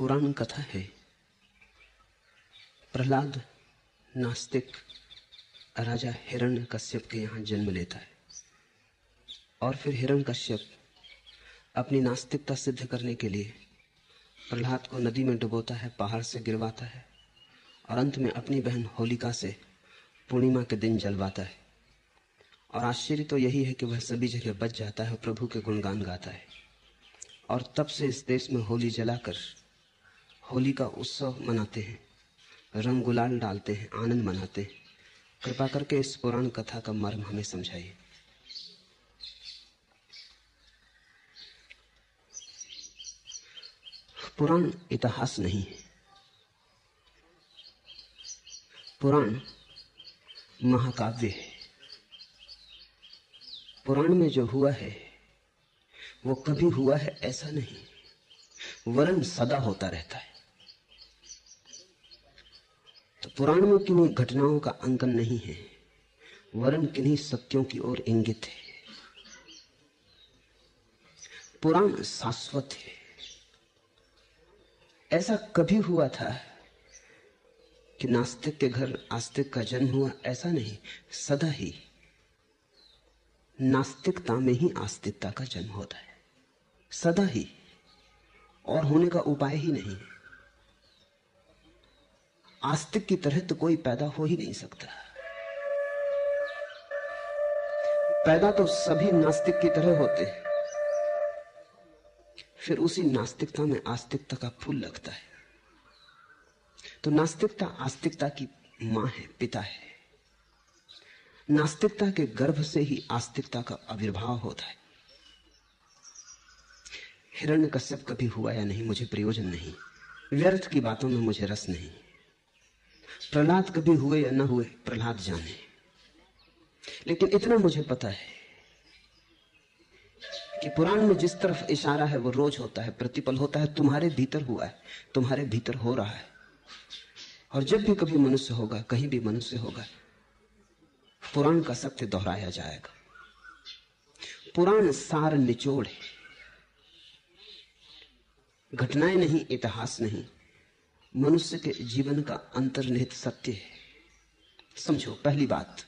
पुराण कथा है। प्रहलाद नास्तिक राजा हिरण्यकश्यप के यहाँ जन्म लेता है और फिर हिरण्यकश्यप अपनी नास्तिकता सिद्ध करने के लिए प्रहलाद को नदी में डुबोता है, पहाड़ से गिरवाता है और अंत में अपनी बहन होलिका से पूर्णिमा के दिन जलवाता है। और आश्चर्य तो यही है कि वह सभी जगह बच जाता है, प्रभु के गुणगान गाता है। और तब से इस देश में होली जलाकर होली का उत्सव मनाते हैं, रंग गुलाल डालते हैं, आनंद मनाते हैं। कृपा करके इस पुराण कथा का मर्म हमें समझाइए। पुराण इतिहास नहीं है, पुराण महाकाव्य है। पुराण में जो हुआ है वो कभी हुआ है ऐसा नहीं, वरन सदा होता रहता है। तो पुराण में किन्हीं घटनाओं का अंकन नहीं है, वरन किन्हीं सत्यों की ओर इंगित है। पुराण शाश्वत है। ऐसा कभी हुआ था कि नास्तिक के घर आस्तिक का जन्म हुआ, ऐसा नहीं। सदा ही नास्तिकता में ही आस्तिकता का जन्म होता है, सदा ही, और होने का उपाय ही नहीं। आस्तिक की तरह तो कोई पैदा हो ही नहीं सकता। पैदा तो सभी नास्तिक की तरह होते हैं, फिर उसी नास्तिकता में आस्तिकता का फूल लगता है। तो नास्तिकता आस्तिकता की मां है, पिता है। नास्तिकता के गर्भ से ही आस्तिकता का आविर्भाव होता है। हिरण्यकश्यप कभी हुआ या नहीं मुझे प्रयोजन नहीं, व्यर्थ की बातों में मुझे रस नहीं। प्रहलाद कभी हुए या न हुए प्रहलाद जाने, लेकिन इतना मुझे पता है कि पुराण में जिस तरफ इशारा है वो रोज होता है, प्रतिपल होता है। तुम्हारे भीतर हुआ है, तुम्हारे भीतर हो रहा है। और जब भी कभी मनुष्य होगा, कहीं भी मनुष्य होगा, पुराण का सत्य दोहराया जाएगा। पुराण सार निचोड़ है, घटनाएं नहीं, इतिहास नहीं, मनुष्य के जीवन का अंतर्निहित सत्य है। समझो, पहली बात,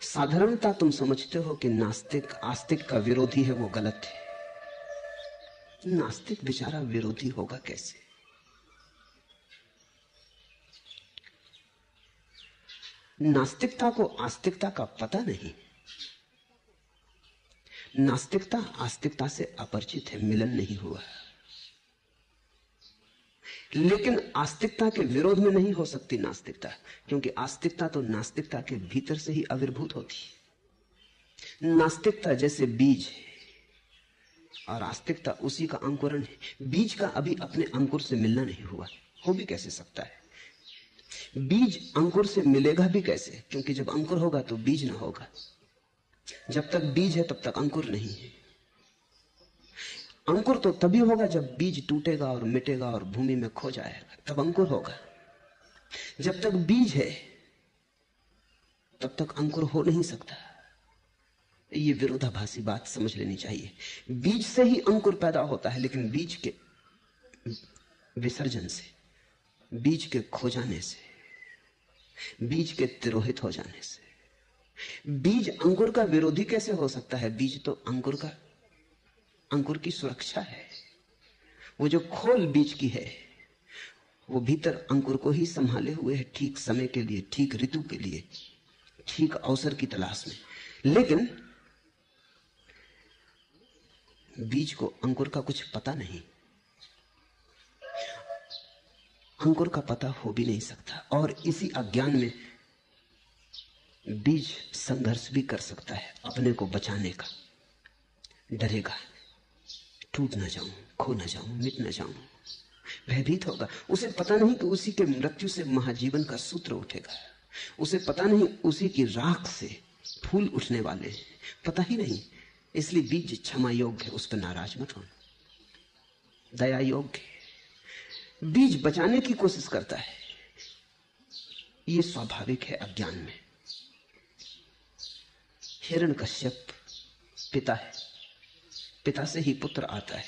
साधारणता तुम समझते हो कि नास्तिक आस्तिक का विरोधी है, वो गलत है। नास्तिक बेचारा विरोधी होगा कैसे? नास्तिकता को आस्तिकता का पता नहीं। नास्तिकता आस्तिकता से अपरिचित है, मिलन नहीं हुआ। लेकिन आस्तिकता के विरोध में नहीं हो सकती नास्तिकता, क्योंकि आस्तिकता तो नास्तिकता के भीतर से ही आविर्भूत होती है। नास्तिकता जैसे बीज है और आस्तिकता उसी का अंकुरण है। बीज का अभी अपने अंकुर से मिलना नहीं हुआ, हो भी कैसे सकता है? बीज अंकुर से मिलेगा भी कैसे? क्योंकि जब अंकुर होगा तो बीज ना होगा। जब तक बीज है तब तक अंकुर नहीं है। अंकुर तो तभी होगा जब बीज टूटेगा और मिटेगा और भूमि में खो जाएगा, तब अंकुर होगा। जब तक बीज है तब तक अंकुर हो नहीं सकता। ये विरोधाभासी बात समझ लेनी चाहिए। बीज से ही अंकुर पैदा होता है, लेकिन बीज के विसर्जन से, बीज के खो जाने से, बीज के तिरोहित हो जाने से बीज अंकुर का विरोधी कैसे हो सकता है? बीज तो अंकुर की सुरक्षा है। वो जो खोल बीज की है वो भीतर अंकुर को ही संभाले हुए है, ठीक समय के लिए, ठीक ऋतु के लिए, ठीक अवसर की तलाश में। लेकिन बीज को अंकुर का कुछ पता नहीं, अंकुर का पता हो भी नहीं सकता। और इसी अज्ञान में बीज संघर्ष भी कर सकता है, अपने को बचाने का। डरेगा, टूट ना जाऊं, खो ना जाऊं, मिट ना जाऊं, भयभीत होगा। उसे पता नहीं कि उसी के मृत्यु से महाजीवन का सूत्र उठेगा। उसे पता नहीं उसी की राख से फूल उठने वाले हैं, पता ही नहीं। इसलिए बीज क्षमा योग्य है, उस पर नाराज मत होना, दया योग्य है। बीज बचाने की कोशिश करता है, यह स्वाभाविक है अज्ञान में। हिरण्यकश्यप पिता है, पिता से ही पुत्र आता है।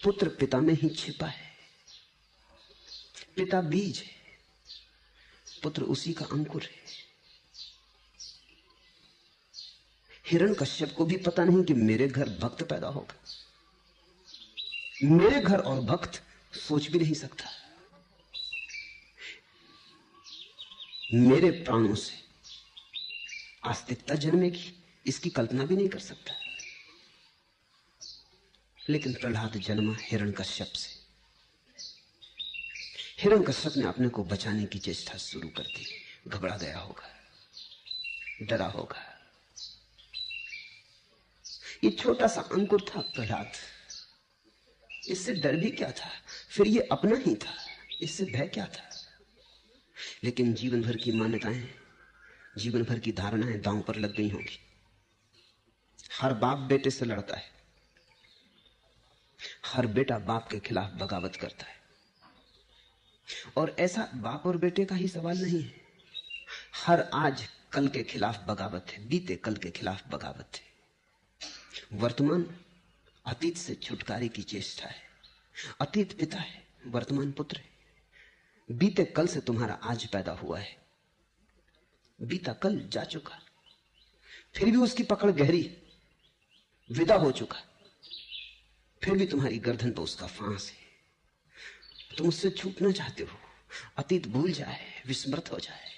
पुत्र पिता में ही छिपा है। पिता बीज है, पुत्र उसी का अंकुर है। हिरण्यकश्यप को भी पता नहीं कि मेरे घर भक्त पैदा होगा। मेरे घर और भक्त सोच भी नहीं सकता। मेरे प्राणों से आस्तिकता जन्मेगी, इसकी कल्पना भी नहीं कर सकता। लेकिन प्रहलाद जन्मा हिरण्यकश्यप से। हिरण्यकश्यप ने अपने को बचाने की चेष्टा शुरू कर दी। घबरा गया होगा, डरा होगा। ये छोटा सा अंकुर था प्रहलाद, इससे डर भी क्या था? फिर ये अपना ही था, इससे भय क्या था? लेकिन जीवन भर की मान्यताएं, जीवन भर की धारणाएं दांव पर लग गई होंगी। हर बाप बेटे से लड़ता है, हर बेटा बाप के खिलाफ बगावत करता है। और ऐसा बाप और बेटे का ही सवाल नहीं है, हर आज कल के खिलाफ बगावत है, बीते कल के खिलाफ बगावत है। वर्तमान अतीत से छुटकारे की चेष्टा है। अतीत पिता है, वर्तमान पुत्र है। बीते कल से तुम्हारा आज पैदा हुआ है, बीता कल जा चुका, फिर भी उसकी पकड़ गहरी, विदा हो चुका, फिर भी तुम्हारी गर्दन पर उसका फांस है। तुम उससे छूटना चाहते हो, अतीत भूल जाए, विस्मृत हो जाए,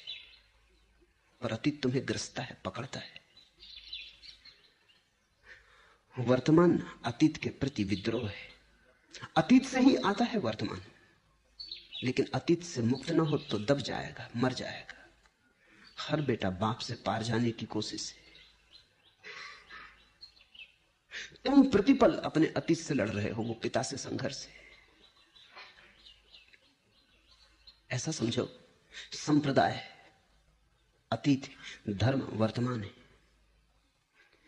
पर अतीत तुम्हें ग्रसता है, पकड़ता है। वर्तमान अतीत के प्रति विद्रोह है। अतीत से ही आता है वर्तमान, लेकिन अतीत से मुक्त ना हो तो दब जाएगा, मर जाएगा। हर बेटा बाप से पार जाने की कोशिश है। तुम प्रतिपल अपने अतीत से लड़ रहे हो, वो पिता से संघर्ष है। ऐसा समझो, संप्रदाय अतीत है, धर्म वर्तमान है।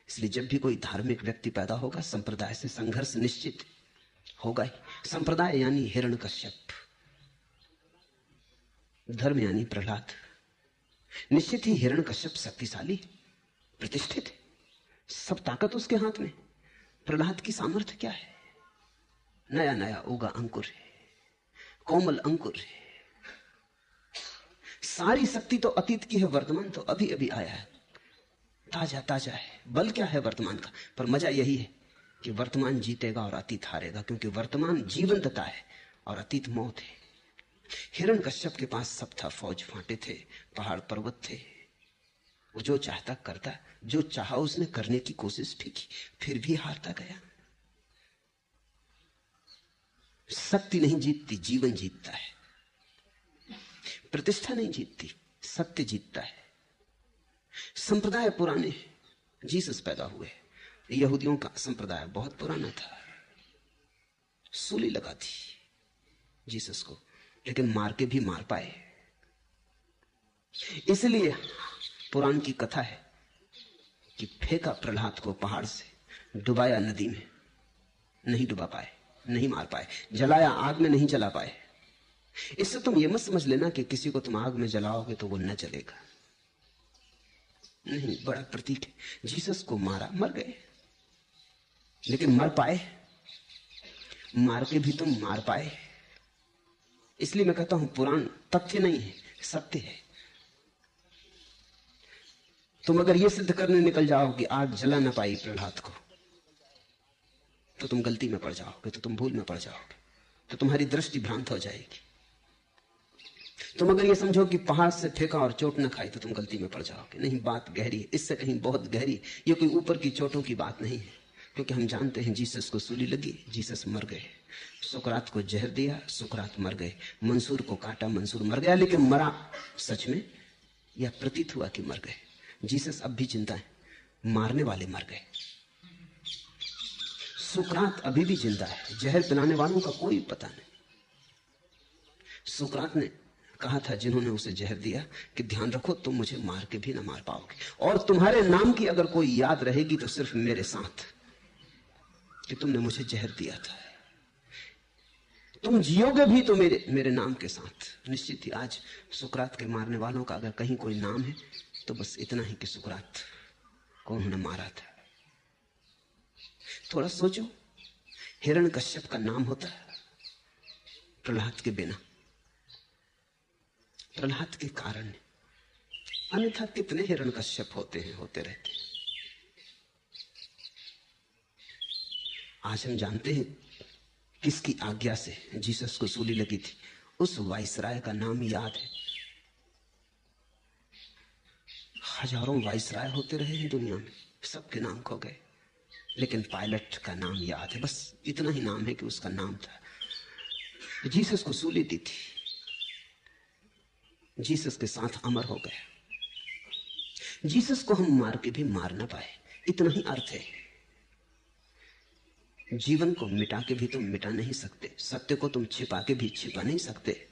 इसलिए जब भी कोई धार्मिक व्यक्ति पैदा होगा, संप्रदाय से संघर्ष निश्चित होगा ही। संप्रदाय यानी हिरण्यकश्यप, धर्म यानी प्रहलाद। निश्चित ही हिरण्यकश्यप शक्तिशाली, प्रतिष्ठित है, सब ताकत उसके हाथ में। प्रहलाद की सामर्थ्य क्या है? नया नया उगा अंकुर है, कोमल अंकुर है। सारी शक्ति तो अतीत की है, वर्तमान तो अभी अभी आया है, ताजा ताजा है। बल क्या है वर्तमान का? पर मजा यही है कि वर्तमान जीतेगा और अतीत हारेगा, क्योंकि वर्तमान जीवंतता है और अतीत मौत है। हिरण्यकश्यप के पास सब था, फौज फांटे थे, पहाड़ पर्वत थे। वो जो चाहता करता, जो चाहा उसने करने की कोशिश भी की, फिर भी हारता गया। शक्ति नहीं जीतती, जीवन जीतता है। प्रतिष्ठा नहीं जीतती, सत्य जीतता है। संप्रदाय पुराने, जीसस पैदा हुए, यहूदियों का संप्रदाय बहुत पुराना था। सूली लगा दी जीसस को, लेकिन मार के भी मार पाए। इसलिए पुराण की कथा है कि फेंका प्रहलाद को पहाड़ से, डुबाया नदी में, नहीं डुबा पाए, नहीं मार पाए, जलाया आग में, नहीं जला पाए। इससे तुम ये मत समझ लेना कि किसी को तुम आग में जलाओगे तो वो न जलेगा, नहीं, बड़ा प्रतीक है। जीसस को मारा, मर गए, लेकिन मर पाए, मार के भी तुम मार पाए। इसलिए मैं कहता हूं पुराण तथ्य नहीं है, सत्य है। तुम अगर यह सिद्ध करने निकल जाओ कि आग जला ना पाई प्रहलाद को, तो तुम गलती में पड़ जाओगे, तो तुम भूल में पड़ जाओगे, तो तुम्हारी दृष्टि भ्रांत हो जाएगी। तुम अगर ये समझो कि पहाड़ से फेंका और चोट न खाई, तो तुम गलती में पड़ जाओगे। नहीं, बात गहरी है, इससे कहीं बहुत गहरी। ये कोई ऊपर की चोटों की बात नहीं है, क्योंकि हम जानते हैं जीसस को सूली लगी, जीसस मर गए। सुकरात को जहर दिया, सुकरात मर गए। मंसूर को काटा, मंसूर मर गया, लेकिन मरा सच में या प्रतीत हुआ कि मर गए। जीसस अब भी जिंदा है, मारने वाले मर गए। सुकरात अभी भी जिंदा है, जहर पिलाने वालों का कोई पता नहीं। सुकरात ने कहा था जिन्होंने उसे जहर दिया कि ध्यान रखो, तुम मुझे मार के भी ना मार पाओगे, और तुम्हारे नाम की अगर कोई याद रहेगी तो सिर्फ मेरे साथ, कि तुमने मुझे जहर दिया था। तुम जियोगे भी तो मेरे नाम के साथ। निश्चित ही आज सुकरात के मारने वालों का अगर कहीं कोई नाम है तो बस इतना ही कि सुकरात को उन्होंने मारा था। थोड़ा सोचो, हिरण्यकश्यप का नाम होता है प्रहलाद के बिना, प्रहलाद के कारण। अन्यथा कितने हिरण्यकश्यप होते हैं, होते रहते हैं। आज हम जानते हैं किसकी आज्ञा से जीसस को सूली लगी थी। उस वाइसराय का नाम याद है। हजारों वाइसराय होते रहे हैं दुनिया में, सबके नाम खो गए, लेकिन पायलट का नाम याद है। बस इतना ही नाम है कि उसका नाम था। जीसस को सूली दी थी, जीसस के साथ अमर हो गया। जीसस को हम मार के भी मार ना पाए, इतना ही अर्थ है। जीवन को मिटा के भी तुम मिटा नहीं सकते, सत्य को तुम छिपा के भी छिपा नहीं सकते,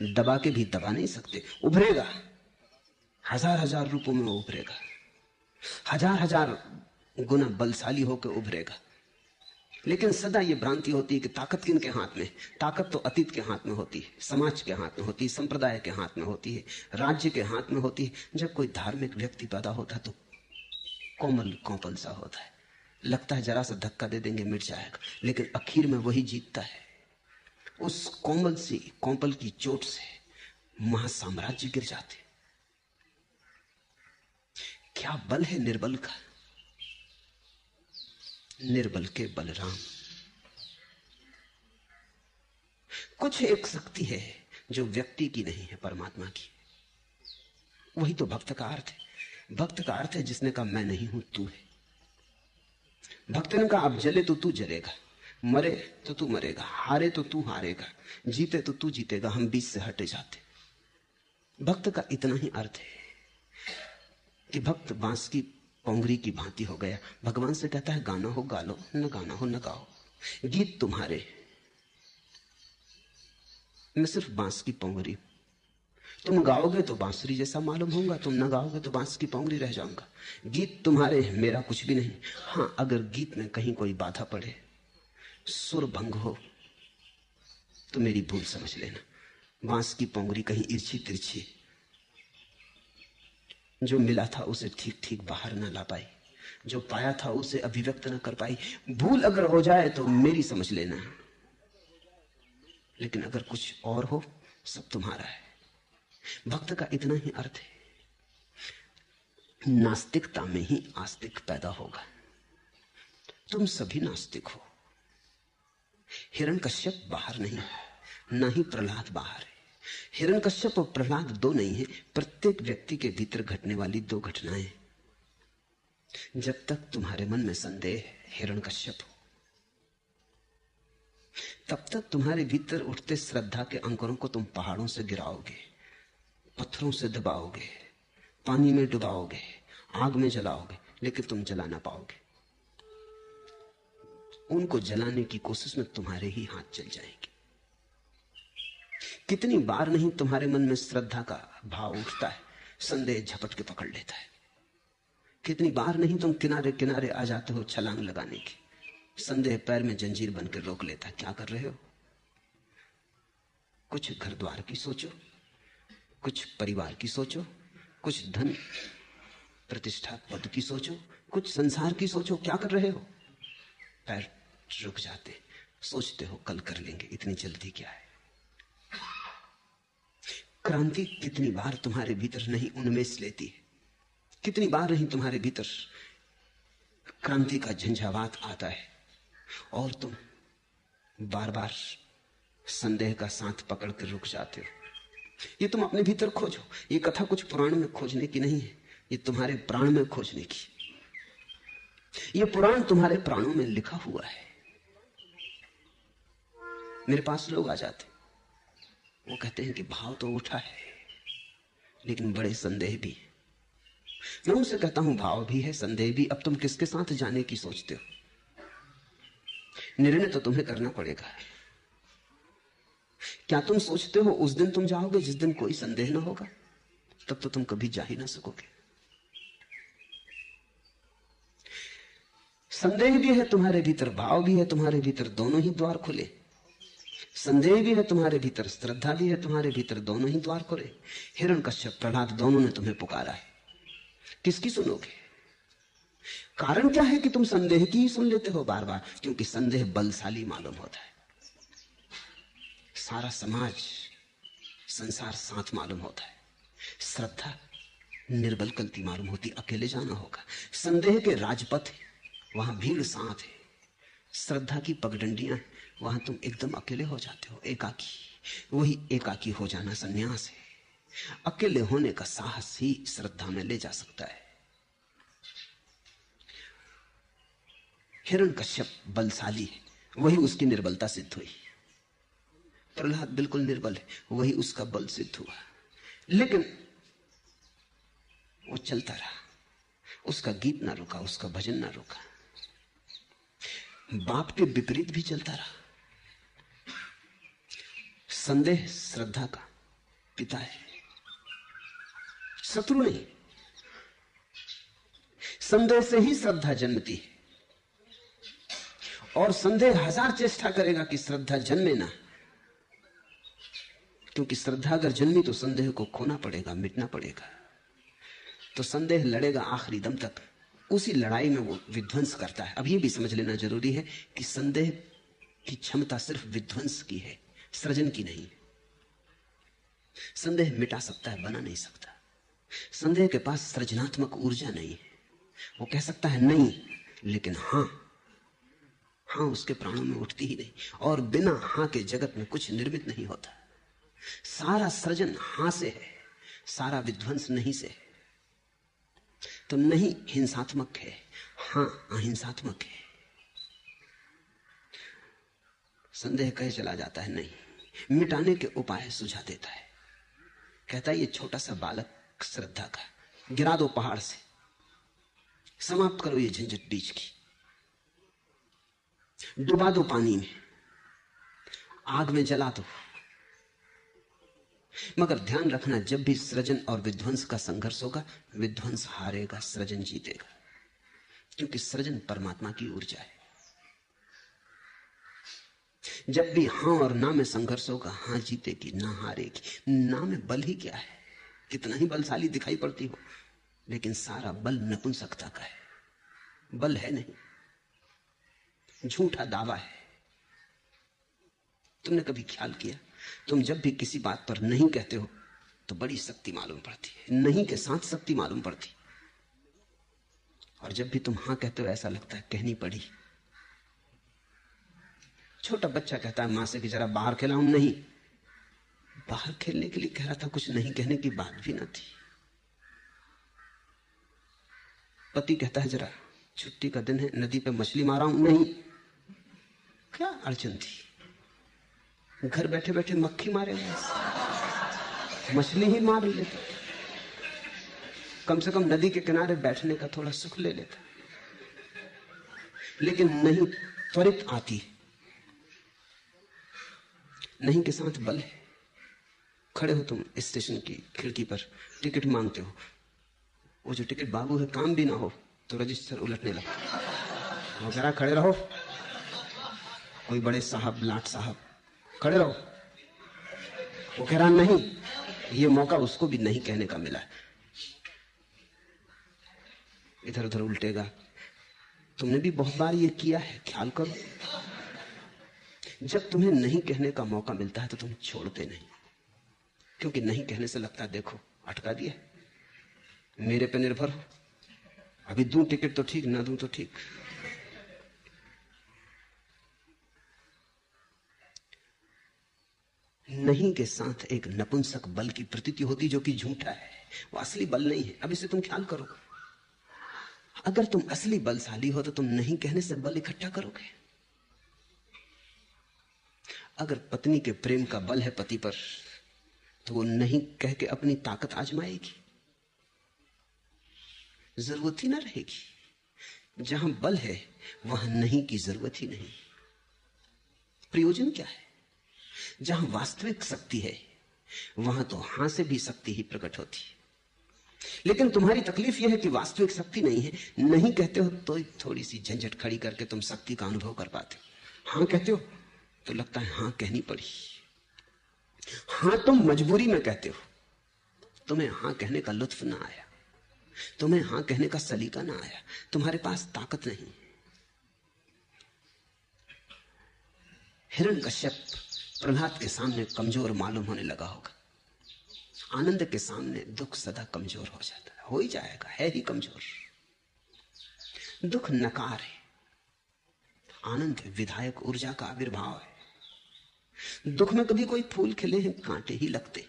दबा के भी दबा नहीं सकते। उभरेगा, हजार हजार रूपों में उभरेगा, हजार हजार गुना बलशाली होकर उभरेगा। लेकिन सदा ये भ्रांति होती है कि ताकत किन के हाथ में? ताकत तो अतीत के हाथ में होती है, समाज के हाथ में होती है, संप्रदाय के हाथ में होती है, राज्य के हाथ में होती है। जब कोई धार्मिक व्यक्ति पैदा होता है तो कोमल कोमल सा होता है, लगता है जरा सा धक्का दे देंगे मिट जाएगा, लेकिन आखिर में वही जीतता है। उस कोमल सी कोमल की चोट से महासाम्राज्य गिर जाते। क्या बल है निर्बल का, निर्बल के बलराम। कुछ एक शक्ति है जो व्यक्ति की नहीं है, परमात्मा की। वही तो भक्त का अर्थ है। भक्त का अर्थ है जिसने कहा मैं नहीं हूं, तू है। भक्त ने कहा अब जले तो तू जलेगा, मरे तो तू मरेगा, हारे तो तू हारेगा, जीते तो तू जीतेगा, हम बीच से हटे जाते। भक्त का इतना ही अर्थ है कि भक्त बांस की पोंगरी की भांति हो गया। भगवान से कहता है गाना हो गा लो, न गाना हो न गाओ, गीत तुम्हारे, मैं सिर्फ बांस की पोंगरी। तुम गाओगे तो बांसुरी जैसा मालूम होगा, तुम न गाओगे तो बांस की पोंगरी रह जाऊंगा। गीत तुम्हारे, मेरा कुछ भी नहीं। हाँ, अगर गीत में कहीं कोई बाधा पड़े, सुर भंग हो, तो मेरी भूल समझ लेना। बांस की पोंगरी कहीं इर्छी तिरछी, जो मिला था उसे ठीक ठीक बाहर ना ला पाई, जो पाया था उसे अभिव्यक्त ना कर पाई। भूल अगर हो जाए तो मेरी समझ लेना, लेकिन अगर कुछ और हो, सब तुम्हारा है। भक्त का इतना ही अर्थ है। नास्तिकता में ही आस्तिक पैदा होगा। तुम सभी नास्तिक हो। हिरण्यकश्यप बाहर नहीं, ना ही प्रहलाद बाहर है। हिरण्यकश्यप और प्रहलाद दो नहीं है, प्रत्येक व्यक्ति के भीतर घटने वाली दो घटनाएं। जब तक तुम्हारे मन में संदेह हिरण्यकश्यप हो, तब तक तुम्हारे भीतर उठते श्रद्धा के अंकुरों को तुम पहाड़ों से गिराओगे, पत्थरों से दबाओगे, पानी में डुबाओगे, आग में जलाओगे, लेकिन तुम जला ना पाओगे। उनको जलाने की कोशिश में तुम्हारे ही हाथ जल जाएंगे। कितनी बार नहीं तुम्हारे मन में श्रद्धा का भाव उठता है, संदेह झपट के पकड़ लेता है। कितनी बार नहीं तुम किनारे किनारे आ जाते हो छलांग लगाने की, संदेह पैर में जंजीर बनकर रोक लेता है। क्या कर रहे हो? कुछ घर द्वार की सोचो, कुछ परिवार की सोचो, कुछ धन प्रतिष्ठा पद की सोचो, कुछ संसार की सोचो। क्या कर रहे हो? पैर रुक जाते, सोचते हो कल कर लेंगे, इतनी जल्दी क्या है? क्रांति कितनी बार तुम्हारे भीतर नहीं उन्मेष लेती है, कितनी बार नहीं तुम्हारे भीतर क्रांति का झंझावात आता है और तुम बार बार संदेह का साथ पकड़ कर रुक जाते हो। ये तुम अपने भीतर खोजो। ये कथा कुछ पुराण में खोजने की नहीं है, ये तुम्हारे प्राण में खोजने की। ये पुराण तुम्हारे प्राणों में लिखा हुआ है। मेरे पास लोग आ जाते, वो कहते हैं कि भाव तो उठा है लेकिन बड़े संदेह भी है। मैं उनसे कहता हूं भाव भी है, संदेह भी। अब तुम किसके साथ जाने की सोचते हो? निर्णय तो तुम्हें करना पड़ेगा। क्या तुम सोचते हो उस दिन तुम जाओगे जिस दिन कोई संदेह ना होगा? तब तो तुम कभी जा ही ना सकोगे। संदेह भी है तुम्हारे भीतर, भाव भी है तुम्हारे भीतर, दोनों ही द्वार खुले। संदेह भी है तुम्हारे भीतर, श्रद्धा भी है तुम्हारे भीतर, दोनों ही द्वार खुले। हिरण्यकश्यप, प्रहलाद दोनों ने तुम्हें पुकारा है, किसकी सुनोगे? कारण क्या है कि तुम संदेह की ही सुन लेते हो बार बार? क्योंकि संदेह बलशाली मालूम होता है। सारा समाज, संसार साथ मालूम होता है। श्रद्धा निर्बल कल्ती मालूम होती, अकेले जाना होगा। संदेह के राजपथ है, वहां भीड़ साथ है। श्रद्धा की पगडंडियां हैं, वहां तुम एकदम अकेले हो जाते हो, एकाकी। वही एकाकी हो जाना संन्यास है। अकेले होने का साहस ही श्रद्धा में ले जा सकता है। हिरण्यकश्यप बलशाली है, वही उसकी निर्बलता सिद्ध हुई। प्रहलाद बिल्कुल निर्बल है, वही उसका बल सिद्ध हुआ। लेकिन वो चलता रहा, उसका गीत ना रुका, उसका भजन ना रुका। बाप के विपरीत भी चलता रहा। संदेह श्रद्धा का पिता है, शत्रु नहीं। संदेह से ही श्रद्धा जन्मती है, और संदेह हजार चेष्टा करेगा कि श्रद्धा जन्मे ना, क्योंकि श्रद्धा अगर जन्मी तो संदेह को खोना पड़ेगा, मिटना पड़ेगा। तो संदेह लड़ेगा आखिरी दम तक, उसी लड़ाई में वो विध्वंस करता है। अब ये भी समझ लेना जरूरी है कि संदेह की क्षमता सिर्फ विध्वंस की है, सृजन की नहीं। संदेह मिटा सकता है, बना नहीं सकता। संदेह के पास सृजनात्मक ऊर्जा नहीं है। वो कह सकता है नहीं, लेकिन हां उसके प्राणों में उठती ही नहीं। और बिना हां के जगत में कुछ निर्मित नहीं होता। सारा सृजन हां से है, सारा विध्वंस नहीं से है। तो नहीं हिंसात्मक है, हां अहिंसात्मक है। संदेह कहे चला जाता है नहीं, मिटाने के उपाय सुझा देता है। कहता है ये छोटा सा बालक श्रद्धा का, गिरा दो पहाड़ से, समाप्त करो ये झंझट बीच की, डुबा दो पानी में, आग में जला दो। मगर ध्यान रखना, जब भी सृजन और विध्वंस का संघर्ष होगा, विध्वंस हारेगा, सृजन जीतेगा। क्योंकि सृजन परमात्मा की ऊर्जा है। जब भी हां और ना में संघर्ष होगा, हां जीतेगी, ना हारेगी। ना में बल ही क्या है, कितना ही बलशाली दिखाई पड़ती हो, लेकिन सारा बल नपुंसकता का है, बल है नहीं, झूठा दावा है। तुमने कभी ख्याल किया, तुम जब भी किसी बात पर नहीं कहते हो तो बड़ी शक्ति मालूम पड़ती है, नहीं के साथ शक्ति मालूम पड़ती। और जब भी तुम हां कहते हो ऐसा लगता है कहनी पड़ी। छोटा बच्चा कहता है मां से कि जरा बाहर खिलाऊं, नहीं, बाहर खेलने के लिए कह रहा था, कुछ नहीं कहने की बात भी ना थी। पति कहता है जरा छुट्टी का दिन है, नदी पे मछली मारा हूं, नहीं, क्या अड़चन थी? घर बैठे बैठे मक्खी मारेगा, मछली ही मार लेता। कम से कम नदी के किनारे बैठने का थोड़ा सुख ले लेता। लेकिन नहीं त्वरित आती, नहीं के साथ बल है। खड़े हो तुम स्टेशन की खिड़की पर, टिकट मांगते हो, वो जो टिकट बाबू है काम भी ना हो तो रजिस्टर उलटने लगता। वो जरा खड़े रहो, कोई बड़े साहब, लाट साहब, खड़े रहो। वो कह रहा नहीं, ये मौका उसको भी नहीं कहने का मिला। इधर उधर उल्टेगा। तुमने भी बहुत बार ये किया है, ख्याल करो। जब तुम्हें नहीं कहने का मौका मिलता है तो तुम छोड़ते नहीं, क्योंकि नहीं कहने से लगता है देखो अटका दिया, मेरे पे निर्भर हो, अभी दूं टिकट तो ठीक, ना दूं तो ठीक। नहीं के साथ एक नपुंसक बल की प्रतीति होती जो कि झूठा है, वो असली बल नहीं है। अब इसे तुम ख्याल करो, अगर तुम असली बलशाली हो तो तुम नहीं कहने से बल इकट्ठा करोगे। अगर पत्नी के प्रेम का बल है पति पर, तो वो नहीं कह के अपनी ताकत आजमाएगी, जरूरत ही ना रहेगी। जहां बल है वहां नहीं की जरूरत ही नहीं। प्रयोजन क्या है? जहां वास्तविक शक्ति है वहां तो हां से भी शक्ति ही प्रकट होती है। लेकिन तुम्हारी तकलीफ यह है कि वास्तविक शक्ति नहीं है। नहीं कहते हो तो थोड़ी सी झंझट खड़ी करके तुम शक्ति का अनुभव कर पाते हो। हां कहते हो तो लगता है हां कहनी पड़ी। हां तुम मजबूरी में कहते हो, तुम्हें हां कहने का लुत्फ ना आया। तुम्हें हाँ कहने का सलीका ना आया, तुम्हारे पास ताकत नहीं। हिरण्यकश्यप प्रहलाद के सामने कमजोर मालूम होने लगा होगा। आनंद के सामने दुख सदा कमजोर हो जाता है, हो ही जाएगा, है ही कमजोर। दुख नकार है, आनंद विधायक ऊर्जा का आविर्भाव है। दुख में कभी कोई फूल खिले हैं, कांटे ही लगते।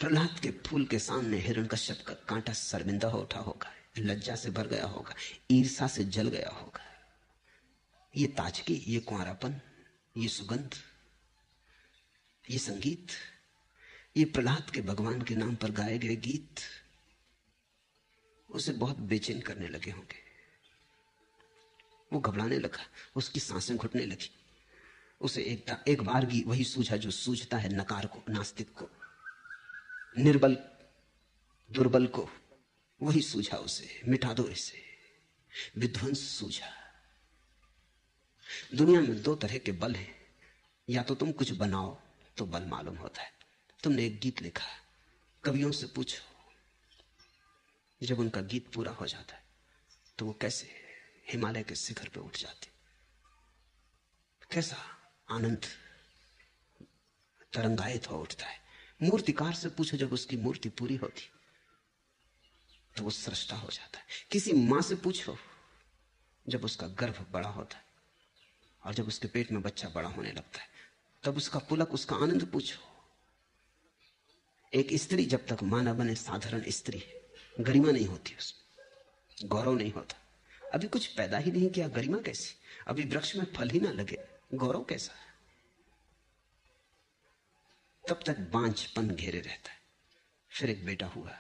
प्रहलाद के फूल के सामने हिरण्यकश्यप का कांटा शर्मिंदा हो उठा होगा, लज्जा से भर गया होगा, ईर्ष्या से जल गया होगा। ये ताजगी, ये कुंवारापन, ये सुगंध, ये संगीत, ये प्रहलाद के भगवान के नाम पर गाए गए गीत उसे बहुत बेचैन करने लगे होंगे। वो घबराने लगा, उसकी सांसें घुटने लगी। उसे एक बार भी वही सूझा जो सूझता है नकार को, नास्तिक को, निर्बल दुर्बल को, वही सूझा उसे। मिटा दो इसे, विध्वंस सूझा। दुनिया में दो तरह के बल हैं, या तो तुम कुछ बनाओ तो बल मालूम होता है। तुमने एक गीत लिखा, कवियों से पूछो, जब उनका गीत पूरा हो जाता है तो वो कैसे हिमालय के शिखर पे उठ जाते, कैसा आनंद तरंगायित हो उठता है। मूर्तिकार से पूछो, जब उसकी मूर्ति पूरी होती तो वो सृष्टा हो जाता है। किसी मां से पूछो, जब उसका गर्भ बड़ा होता है और जब उसके पेट में बच्चा बड़ा होने लगता है, तब उसका पुलक, उसका आनंद पूछो। एक स्त्री जब तक मां न बने साधारण स्त्री है, गरिमा नहीं होती, उसमें गौरव नहीं होता। अभी कुछ पैदा ही नहीं किया, गरिमा कैसी? अभी वृक्ष में फल ही ना लगे, गौरव कैसा है? तब तक बांझपन घेरे रहता है। फिर एक बेटा हुआ,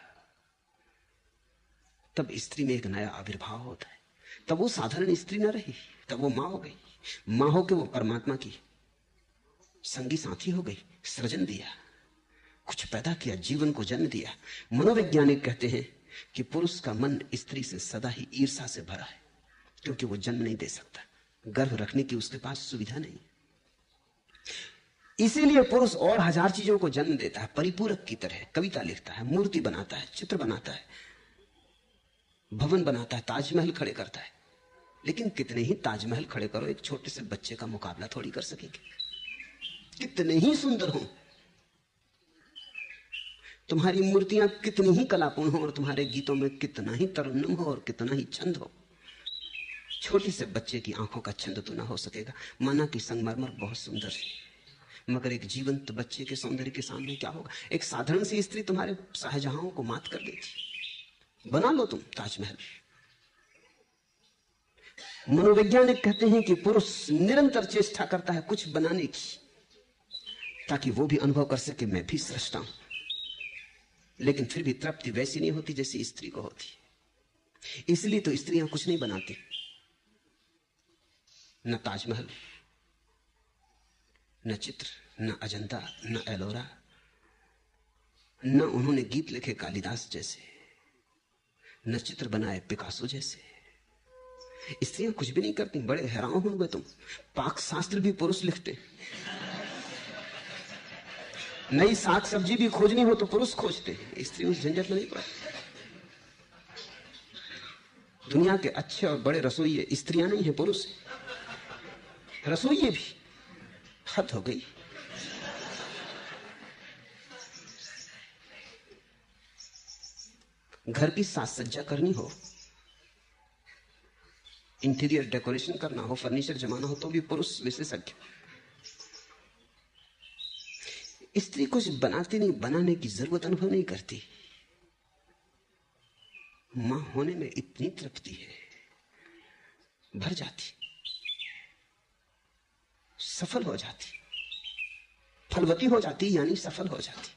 तब स्त्री में एक नया आविर्भाव होता है। तब वो साधारण स्त्री ना रही, तब वो मां हो गई। मां होकर वो परमात्मा की संगी साथी हो गई, सृजन दिया, कुछ पैदा किया, जीवन को जन्म दिया। मनोवैज्ञानिक कहते हैं कि पुरुष का मन स्त्री से सदा ही ईर्ष्या से भरा है, क्योंकि वो जन्म नहीं दे सकता, गर्भ रखने की उसके पास सुविधा नहीं। इसीलिए पुरुष और हजार चीजों को जन्म देता है, परिपूरक की तरह। कविता लिखता है, मूर्ति बनाता है, चित्र बनाता है, भवन बनाता है, ताजमहल खड़े करता है। लेकिन कितने ही ताजमहल खड़े करो, एक छोटे से बच्चे का मुकाबला थोड़ी कर सकेंगे। कितने ही सुंदर हो, तुम्हारी मूर्तियां कितनी ही कलापूर्ण हो और तुम्हारे गीतों में कितना ही तरन्नुम हो और कितना ही छंद हो, छोटे से बच्चे की आंखों का छंद तो ना हो सकेगा। माना कि संगमरमर बहुत सुंदर है, मगर एक जीवंत बच्चे के सौंदर्य के सामने क्या होगा? एक साधारण सी स्त्री तुम्हारे शाहजहां को मात कर देती। बना लो तुम ताजमहल। मनोवैज्ञानिक कहते हैं कि पुरुष निरंतर चेष्टा करता है कुछ बनाने की, ताकि वो भी अनुभव कर सके मैं भी सृष्टा हूं। लेकिन फिर भी तृप्ति वैसी नहीं होती जैसी स्त्री को होती। इसलिए तो स्त्रियां कुछ नहीं बनाती, न ताजमहल, न चित्र, न अजंता, न एलोरा, न उन्होंने गीत लिखे कालिदास जैसे, न चित्र बनाए पिकासो जैसे। स्त्रियां कुछ भी नहीं करती। बड़े हैरान होंगे तुम, पाक शास्त्र भी पुरुष लिखते। नई साग सब्जी भी खोजनी हो तो पुरुष खोजते, स्त्री उस झंझट में नहीं पड़ती। दुनिया के अच्छे और बड़े रसोइये स्त्रियां नहीं है, पुरुष। रसोइये भी हद हो गई। घर की साज सज्जा करनी हो, इंटीरियर डेकोरेशन करना हो, फर्नीचर जमाना हो, तो भी पुरुष विशेषज्ञ। स्त्री कुछ बनाती नहीं, बनाने की जरूरत अनुभव नहीं करती। मां होने में इतनी तृप्ति है, भर जाती, सफल हो जाती, फलवती हो जाती, यानी सफल हो जाती।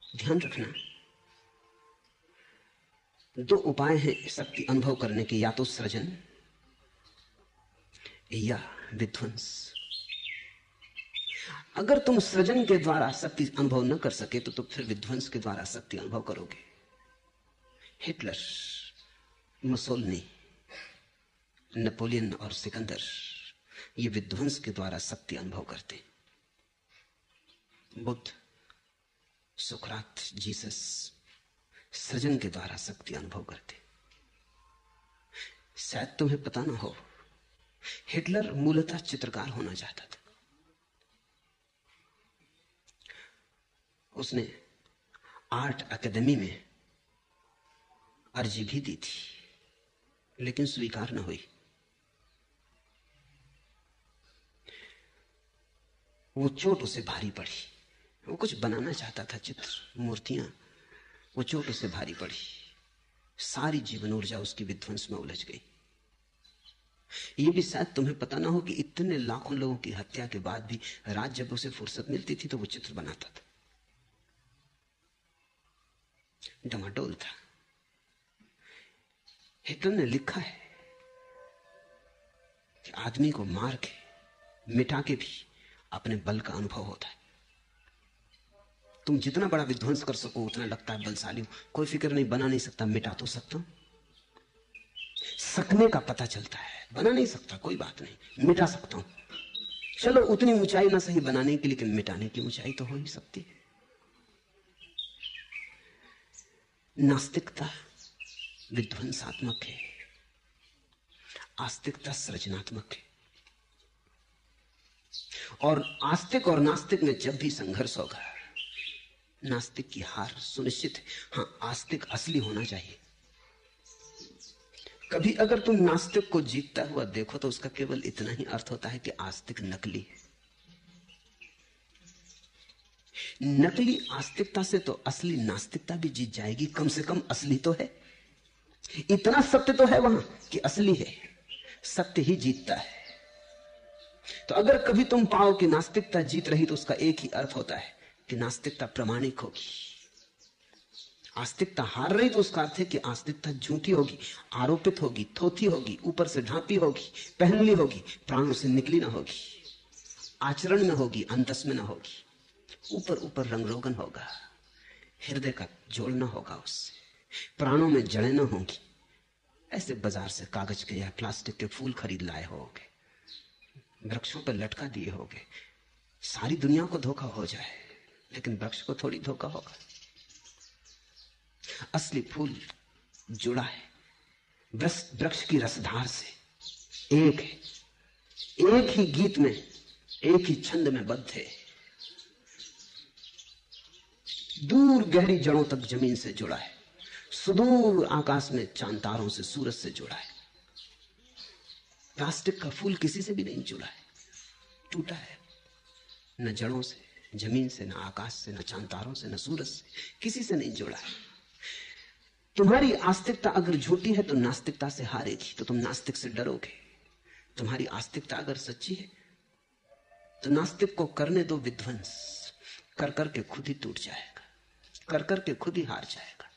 ध्यान रखना, दो उपाय हैं शक्ति अनुभव करने के, या तो सृजन या विध्वंस। अगर तुम सृजन के द्वारा शक्ति अनुभव न कर सके तो फिर विध्वंस के द्वारा शक्ति अनुभव करोगे। हिटलर, मुसोलिनी, नेपोलियन और सिकंदर ये विध्वंस के द्वारा शक्ति अनुभव करते। बुद्ध, सुकरात, जीसस सृजन के द्वारा शक्ति अनुभव करते। शायद तुम्हें पता ना हो, हिटलर मूलतः चित्रकार होना चाहता था। उसने आर्ट अकेडमी में अर्जी भी दी थी, लेकिन स्वीकार न हुई। वो चोट उसे भारी पड़ी। वो कुछ बनाना चाहता था, चित्र, मूर्तियां। वो चोट उसे भारी पड़ी। सारी जीवन ऊर्जा उसकी विध्वंस में उलझ गई। ये भी शायद तुम्हें पता ना हो कि इतने लाखों लोगों की हत्या के बाद भी रात जब उसे फुर्सत मिलती थी तो वो चित्र बनाता था। डमाडोल था। हिटलर ने लिखा है कि आदमी को मार के, मिटा के भी अपने बल का अनुभव होता है। तुम जितना बड़ा विध्वंस कर सको उतना लगता है बलशाली हो। कोई फिक्र नहीं, बना नहीं सकता, मिटा तो सकता हूं। सकने का पता चलता है, बना नहीं सकता कोई बात नहीं, मिटा सकता हूं। चलो उतनी ऊंचाई ना सही बनाने की, लेकिन मिटाने की ऊंचाई तो हो ही सकती है। नास्तिकता विध्वंसात्मक है, आस्तिकता सृजनात्मक है। और आस्तिक और नास्तिक में जब भी संघर्ष होगा, नास्तिक की हार सुनिश्चित है। हां, आस्तिक असली होना चाहिए। कभी अगर तुम नास्तिक को जीतता हुआ देखो तो उसका केवल इतना ही अर्थ होता है कि आस्तिक नकली है। नकली आस्तिकता से तो असली नास्तिकता भी जीत जाएगी। कम से कम असली तो है, इतना सत्य तो है वहां कि असली है, सत्य ही जीतता है। तो अगर कभी तुम पाओ कि नास्तिकता जीत रही तो उसका एक ही अर्थ होता है कि नास्तिकता प्रामाणिक होगी। आस्तिकता हार रही तो उसका अर्थ है कि आस्तिकता झूठी होगी, आरोपित होगी, थोथी होगी, ऊपर से ढांपी होगी, पहन ली होगी, प्राणों से निकली ना होगी, आचरण में होगी, अंतस में ना होगी, ऊपर ऊपर रंग रोगन होगा, हृदय का जोड़ना होगा उससे, प्राणों में जड़ें ना होंगी। ऐसे बाजार से कागज के या प्लास्टिक के फूल खरीद लाए होगे, वृक्षों पर लटका दिए होगे, सारी दुनिया को धोखा हो जाए, लेकिन वृक्ष को थोड़ी धोखा होगा। असली फूल जुड़ा है वृक्ष की रसधार से, एक है, एक ही गीत में, एक ही छंद में बद्ध है, दूर गहरी जड़ों तक जमीन से जुड़ा है, सुदूर आकाश में चांद तारों से, सूरज से जुड़ा है। प्लास्टिक का फूल किसी से भी नहीं जुड़ा है, टूटा है, न जड़ों से, जमीन से, न आकाश से, न चांद तारों से, न सूरज से, किसी से नहीं जुड़ा है। तुम्हारी आस्तिकता अगर झूठी है तो नास्तिकता से हारेगी, तो तुम नास्तिक से डरोगे। तुम्हारी आस्तिकता अगर सच्ची है तो नास्तिक को करने दो विध्वंस, कर करके खुद ही टूट जाएगा, कर करके खुद ही हार जाएगा।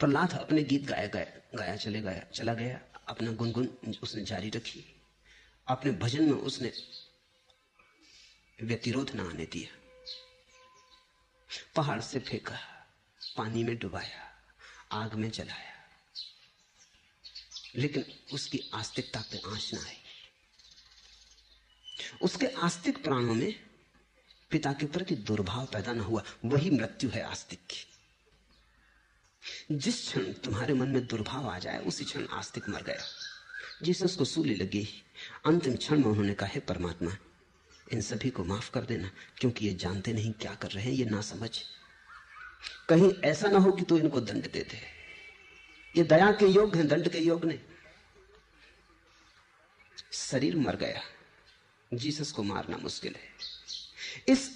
प्रहलाद अपने गीत गाया चला गया, अपना गुनगुन उसने जारी रखी, अपने भजन में उसने व्यतिरोध न आने दिया। पहाड़ से फेंका, पानी में डुबाया, आग में जलाया, लेकिन उसकी आस्तिकता पे आंच ना आई। उसके आस्तिक प्राणों में पिता के प्रति दुर्भाव पैदा ना हुआ। वही मृत्यु है आस्तिक की। जिस क्षण तुम्हारे मन में दुर्भाव आ जाए उसी क्षण आस्तिक मर गया। जीसस को सूली लगी, अंतिम क्षण में उन्होंने कहा, हे परमात्मा, इन सभी को माफ कर देना, क्योंकि ये जानते नहीं क्या कर रहे हैं, ये ना समझ। कहीं ऐसा ना हो कि तू इनको दंड दे दे। ये दया के योग हैं, दंड के योग नहीं। शरीर मर गया, जीसस को मारना मुश्किल है। इस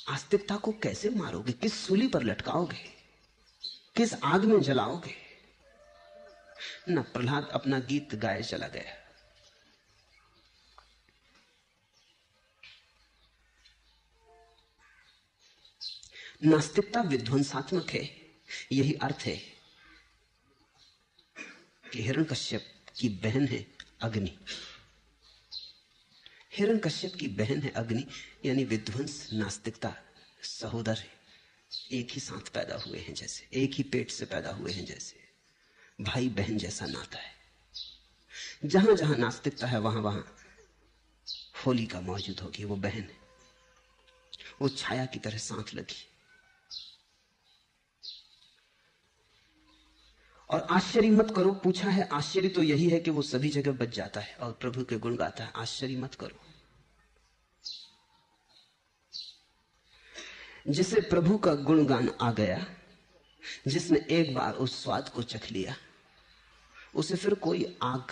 आस्तिकता को कैसे मारोगे? किस सूली पर लटकाओगे? किस आग में जलाओगे? ना प्रहलाद अपना गीत गाए चला गया। नास्तिकता विध्वंसात्मक है। यही अर्थ है कि हिरण्यकश्यप की बहन है अग्नि। हिरण्यकश्यप की बहन है अग्नि, यानी विध्वंस नास्तिकता सहोदर है। एक ही साथ पैदा हुए हैं, जैसे एक ही पेट से पैदा हुए हैं, जैसे भाई बहन जैसा नाता है। जहां जहां नास्तिकता है वहां वहां होलिका मौजूद होगी, वो बहन है। वो छाया की तरह साथ लगी। और आश्चर्य मत करो, पूछा है, आश्चर्य तो यही है कि वो सभी जगह बच जाता है और प्रभु के गुण गाता है। आश्चर्य मत करो। जिसे प्रभु का गुणगान आ गया, जिसने एक बार उस स्वाद को चख लिया, उसे फिर कोई आग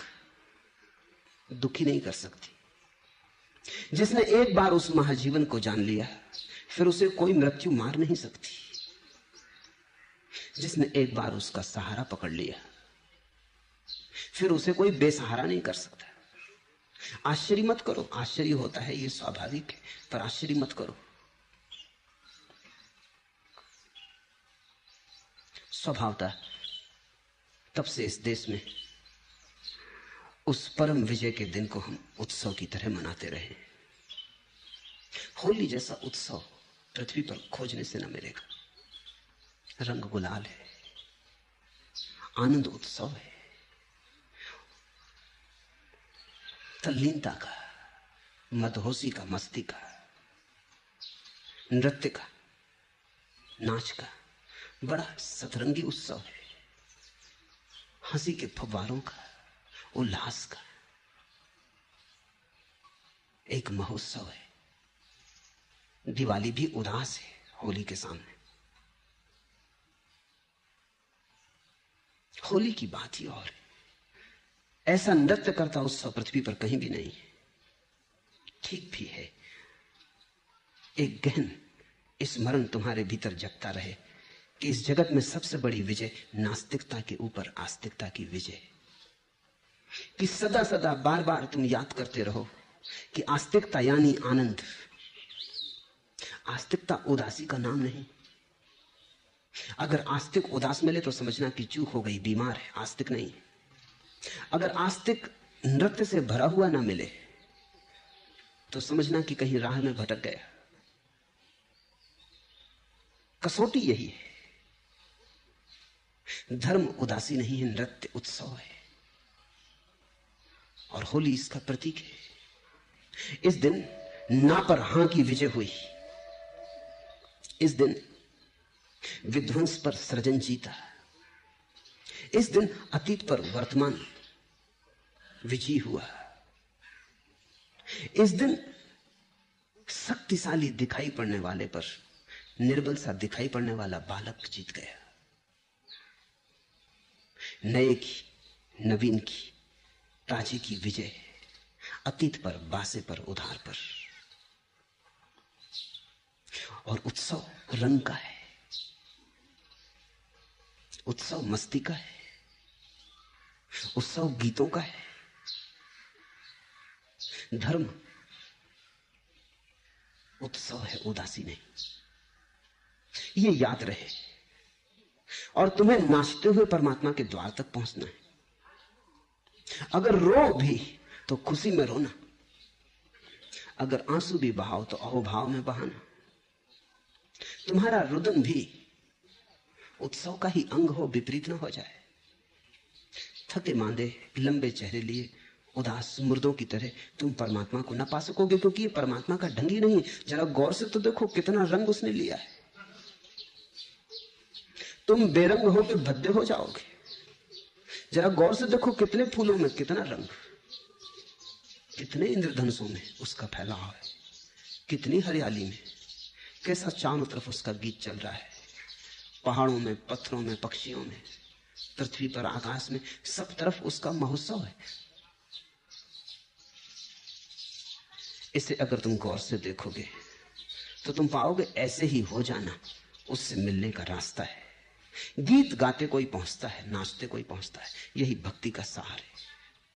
दुखी नहीं कर सकती। जिसने एक बार उस महाजीवन को जान लिया, फिर उसे कोई मृत्यु मार नहीं सकती। जिसने एक बार उसका सहारा पकड़ लिया, फिर उसे कोई बेसहारा नहीं कर सकता। आश्चर्य मत करो। आश्चर्य होता है, ये स्वाभाविक है, पर आश्चर्य मत करो। स्वभावतः तब से इस देश में उस परम विजय के दिन को हम उत्सव की तरह मनाते रहे। होली जैसा उत्सव पृथ्वी पर खोजने से न मिलेगा। रंग गुलाल है, आनंद उत्सव है, तल्लीनता का, मदहोशी का, मस्ती का, नृत्य का, नाच का, बड़ा सतरंगी उत्सव है। हंसी के फव्वारों का, उल्लास का एक महोत्सव है। दिवाली भी उदास है होली के सामने। होली की बात ही और है। ऐसा नृत्य करता उत्सव पृथ्वी पर कहीं भी नहीं है। ठीक भी है, एक गहन स्मरण तुम्हारे भीतर जगता रहे कि इस जगत में सबसे बड़ी विजय नास्तिकता के ऊपर आस्तिकता की विजय। कि सदा सदा बार बार तुम याद करते रहो कि आस्तिकता यानी आनंद। आस्तिकता उदासी का नाम नहीं। अगर आस्तिक उदास मिले तो समझना कि चूक हो गई, बीमार है, आस्तिक नहीं। अगर आस्तिक नृत्य से भरा हुआ ना मिले तो समझना कि कहीं राह में भटक गया। कसौटी यही है। धर्म उदासी नहीं है, नृत्य उत्सव है, और होली इसका प्रतीक है। इस दिन ना पर हां की विजय हुई। इस दिन विध्वंस पर सृजन जीता। इस दिन अतीत पर वर्तमान विजयी हुआ। इस दिन शक्तिशाली दिखाई पड़ने वाले पर निर्बल सा दिखाई पड़ने वाला बालक जीत गया। नए की, नवीन की, ताजे की विजय। अतीत पर, बासे पर, उधार पर। और उत्सव रंग का है, उत्सव मस्ती का है, उत्सव गीतों का है। धर्म उत्सव है, उदासी नहीं। ये याद रहे। और तुम्हें नाचते हुए परमात्मा के द्वार तक पहुंचना है। अगर रो भी तो खुशी में रोना, अगर आंसू भी बहाओ तो अहोभाव में बहाना। तुम्हारा रुदन भी उत्सव का ही अंग हो, विपरीत ना हो जाए। थके मांदे, लंबे चेहरे लिए, उदास मुर्दों की तरह तुम परमात्मा को ना पा सकोगे, क्योंकि ये परमात्मा का ढंग ही नहीं। जरा गौर से तो देखो कितना रंग उसने लिया है। तुम बेरंग हो के भद्दे हो जाओगे। जरा गौर से देखो कितने फूलों में कितना रंग, कितने इंद्रधनुषों में उसका फैलाव है, कितनी हरियाली में, कैसा चारों तरफ उसका गीत चल रहा है। पहाड़ों में, पत्थरों में, पक्षियों में, पृथ्वी पर, आकाश में, सब तरफ उसका महोत्सव है। इसे अगर तुम गौर से देखोगे तो तुम पाओगे ऐसे ही हो जाना उससे मिलने का रास्ता है। गीत गाते कोई पहुंचता है, नाचते कोई पहुंचता है। यही भक्ति का सार है।